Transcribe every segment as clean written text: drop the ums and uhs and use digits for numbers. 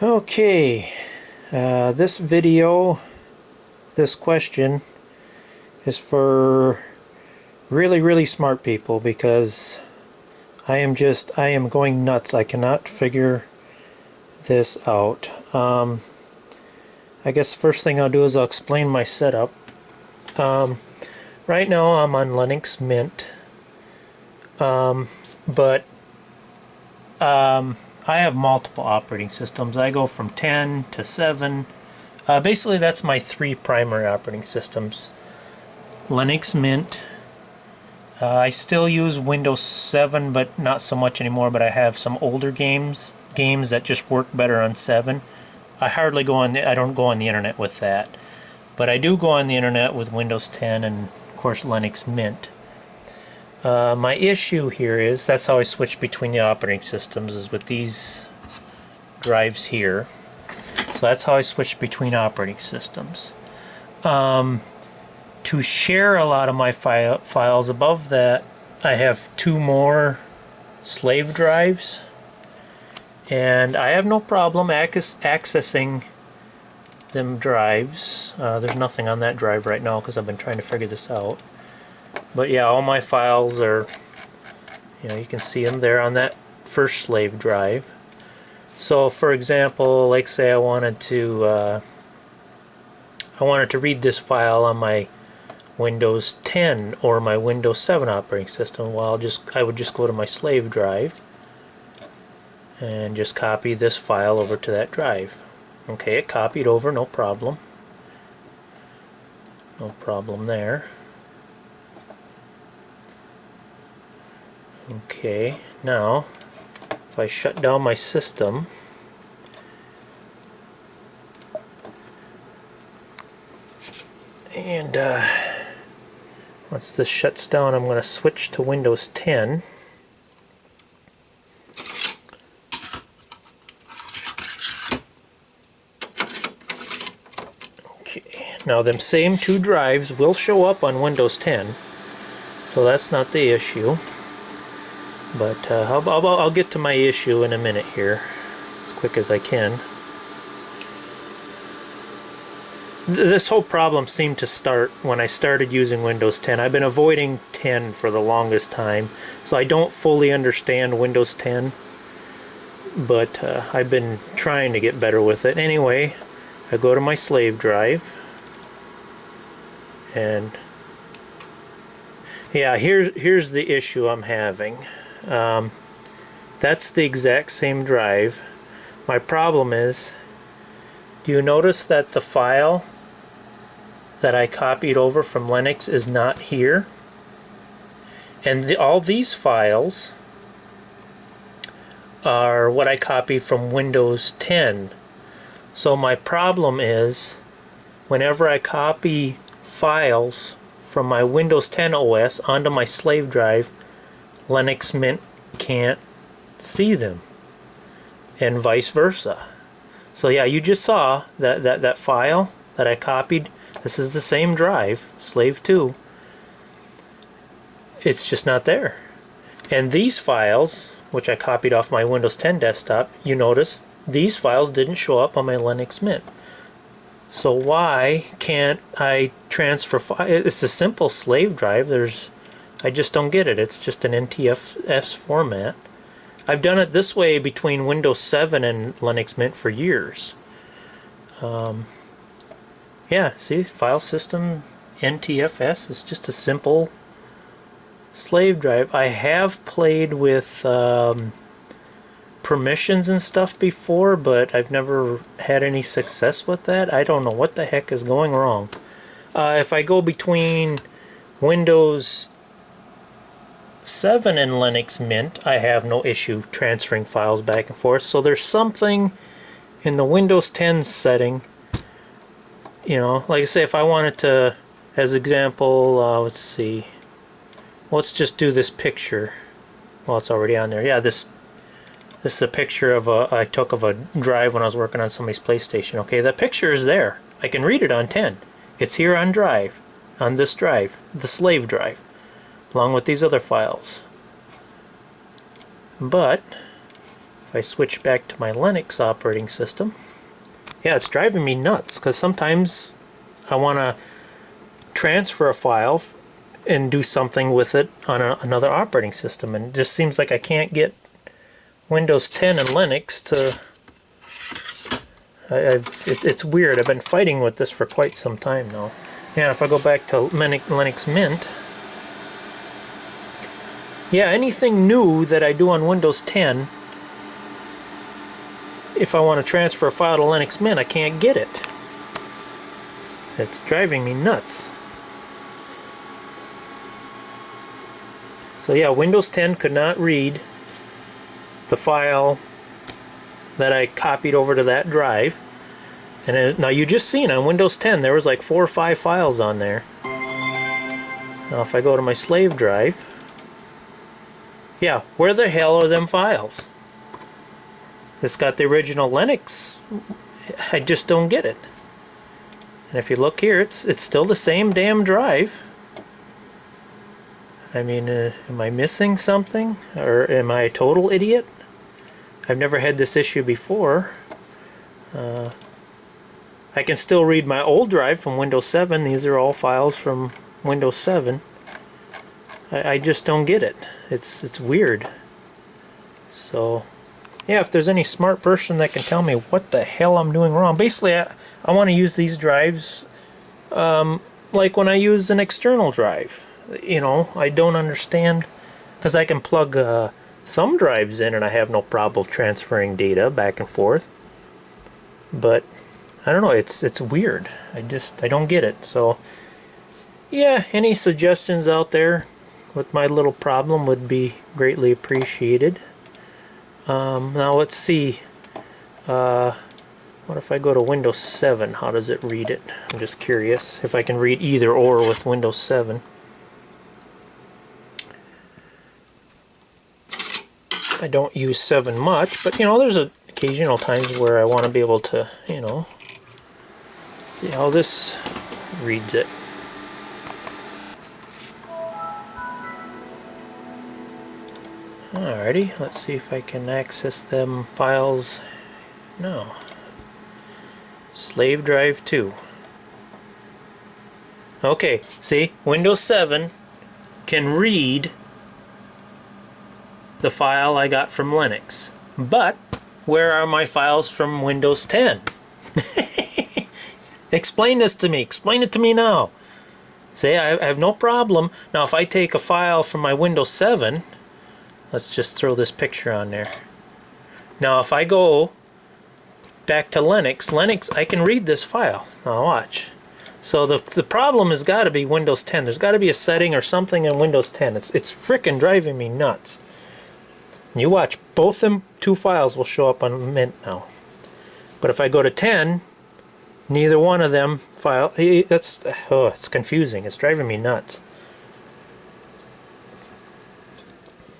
Okay, this video, this question is for really smart people, because I am going nuts. I cannot figure this out. I guess the first thing I'll do is I'll explain my setup. Right now I'm on Linux Mint, but I have multiple operating systems. I go from 10 to 7. Basically that's my 3 primary operating systems. Linux Mint. I still use Windows 7, but not so much anymore, but I have some older games that just work better on 7. I don't go on the internet with that. But I do go on the internet with Windows 10 and of course Linux Mint. My issue here is, that's how I switch between the operating systems, is with these drives here. So that's how I switch between operating systems. To share a lot of my files above that, I have 2 more slave drives, and I have no problem accessing them drives. There's nothing on that drive right now because I've been trying to figure this out. But yeah, all my files are, you can see them there on that first slave drive. So for example, like say I wanted to read this file on my Windows 10 or my Windows 7 operating system. Well, I would just go to my slave drive and just copy this file over to that drive. Okay, it copied over, no problem. No problem there. Okay, now if I shut down my system, and once this shuts down, I'm going to switch to Windows 10. Okay, now them same 2 drives will show up on Windows 10, so that's not the issue. But I'll get to my issue in a minute here, as quick as I can. This whole problem seemed to start when I started using Windows 10. I've been avoiding 10 for the longest time, so I don't fully understand Windows 10, but I've been trying to get better with it. Anyway, I go to my slave drive, and yeah, here's the issue I'm having. That's the exact same drive. My problem is, do you notice that the file that I copied over from Linux is not here? And all these files are what I copied from Windows 10. So my problem is, whenever I copy files from my Windows 10 OS onto my slave drive, Linux Mint can't see them, and vice versa. So yeah, you just saw that file that I copied. This is the same drive, slave 2. It's just not there. And these files, which I copied off my Windows 10 desktop, you notice these files didn't show up on my Linux Mint. So why can't I transfer files? It's a simple slave drive. I just don't get it. It's just an NTFS format. I've done it this way between Windows 7 and Linux Mint for years. Yeah, see, file system NTFS is just a simple slave drive. I have played with permissions and stuff before, but I've never had any success with that. I don't know what the heck is going wrong. If I go between Windows 7 and Linux Mint, I have no issue transferring files back and forth. So there's something in the Windows 10 setting, like I say, if I wanted to, as example, let's see, let's just do this picture. Well, it's already on there. Yeah, this is a picture I took of a drive when I was working on somebody's PlayStation. Okay, that picture is there. I can read it on 10. It's here on this drive, the slave drive, along with these other files. But If I switch back to my Linux operating system, yeah, it's driving me nuts because sometimes I want to transfer a file and do something with it on another operating system, and it just seems like I can't get Windows 10 and Linux to... it's weird. I've been fighting with this for quite some time now. Yeah, if I go back to Linux Mint, yeah, anything new that I do on Windows 10, if I want to transfer a file to Linux Mint, I can't get it. It's driving me nuts. So yeah, Windows 10 could not read the file that I copied over to that drive. And now you just seen on Windows 10 there was like 4 or 5 files on there. Now if I go to my slave drive, yeah, where the hell are them files? It's got the original Linux. I just don't get it. And if you look here, it's still the same damn drive. I mean, am I missing something? Or am I a total idiot? I've never had this issue before. I can still read my old drive from Windows 7. These are all files from Windows 7. I just don't get it. It's weird. So, yeah, if there's any smart person that can tell me what the hell I'm doing wrong. Basically, I want to use these drives like when I use an external drive. You know, I don't understand, because I can plug thumb drives in and I have no problem transferring data back and forth. But I don't know, it's weird. I don't get it. So yeah, any suggestions out there with my little problem would be greatly appreciated. Now let's see. What if I go to Windows 7? How does it read it? I'm just curious if I can read either or with Windows 7. I don't use 7 much, but you know, there's occasional times where I want to be able to, you know, see how this reads it. Alrighty, let's see if I can access them files. No. Slave drive 2. Okay, see, Windows 7 can read the file I got from Linux. But where are my files from Windows 10? Explain this to me. Explain it to me now. See, I have no problem. Now if I take a file from my Windows 7, let's just throw this picture on there. Now if I go back to Linux, I can read this file. Now watch. So the problem has got to be Windows 10. There's got to be a setting or something in Windows 10. It's frickin' driving me nuts. You watch, both them 2 files will show up on Mint now. But if I go to 10, neither one of them it's confusing. It's driving me nuts.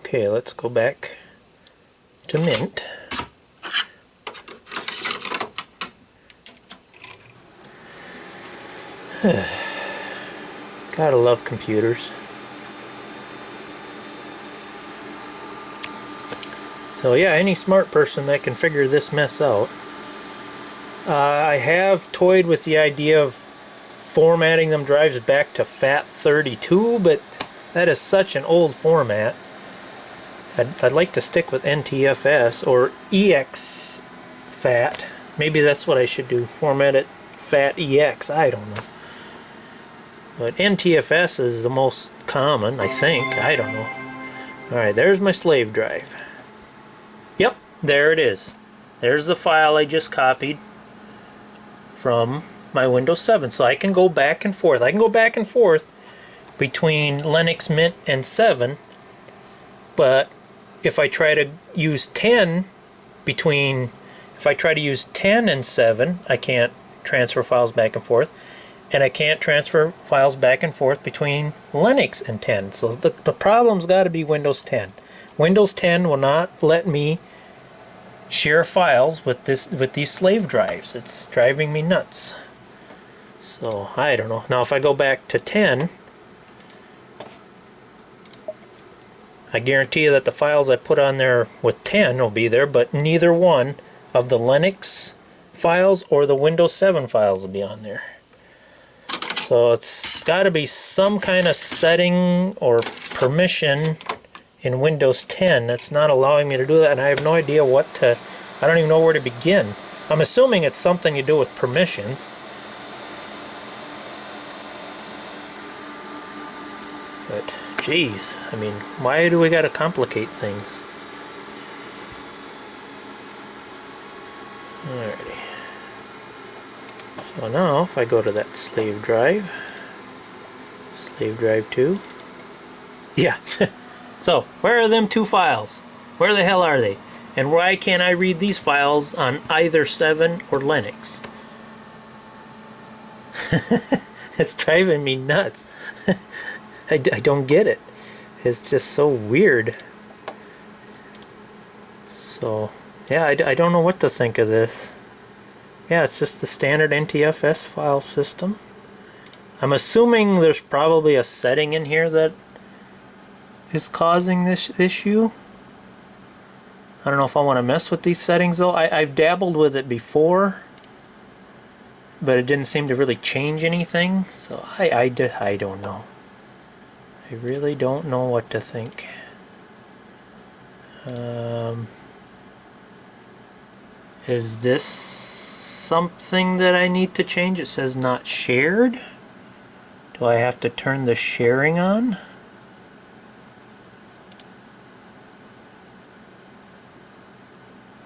Okay, let's go back to Mint. Gotta love computers. So yeah, any smart person that can figure this mess out. I have toyed with the idea of formatting them drives back to FAT32, but that is such an old format. I'd like to stick with NTFS or EXFAT. Maybe that's what I should do. Format it FATEX. I don't know. But NTFS is the most common, I think. I don't know. Alright, there's my slave drive. Yep, there it is. There's the file I just copied from my Windows 7. So I can go back and forth. I can go back and forth between Linux Mint and 7. But if I try to use 10 if I try to use 10 and 7, I can't transfer files back and forth. And I can't transfer files back and forth between Linux and 10. So the problem's got to be Windows 10. Windows 10 will not let me share files with these slave drives. It's driving me nuts. So I don't know. Now if I go back to 10, I guarantee you that the files I put on there with 10 will be there, but neither one of the Linux files or the Windows 7 files will be on there. So it's got to be some kind of setting or permission in Windows 10 that's not allowing me to do that, and I have no idea I don't even know where to begin. I'm assuming it's something to do with permissions. But, geez, I mean, why do we gotta complicate things? Alrighty. So now, if I go to that slave drive 2, yeah. So, where are them 2 files? Where the hell are they? And why can't I read these files on either 7 or Linux? It's driving me nuts. I don't get it. It's just so weird. So, yeah, I don't know what to think of this. Yeah, it's just the standard NTFS file system. I'm assuming there's probably a setting in here that is causing this issue. I don't know if I want to mess with these settings though. I've dabbled with it before, but it didn't seem to really change anything. So I don't know. I really don't know what to think. Is this something that I need to change? It says not shared. Do I have to turn the sharing on?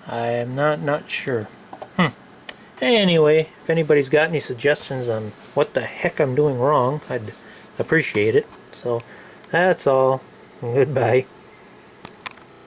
I am not sure. Anyway, if anybody's got any suggestions on what the heck I'm doing wrong, I'd appreciate it. So, that's all. Goodbye.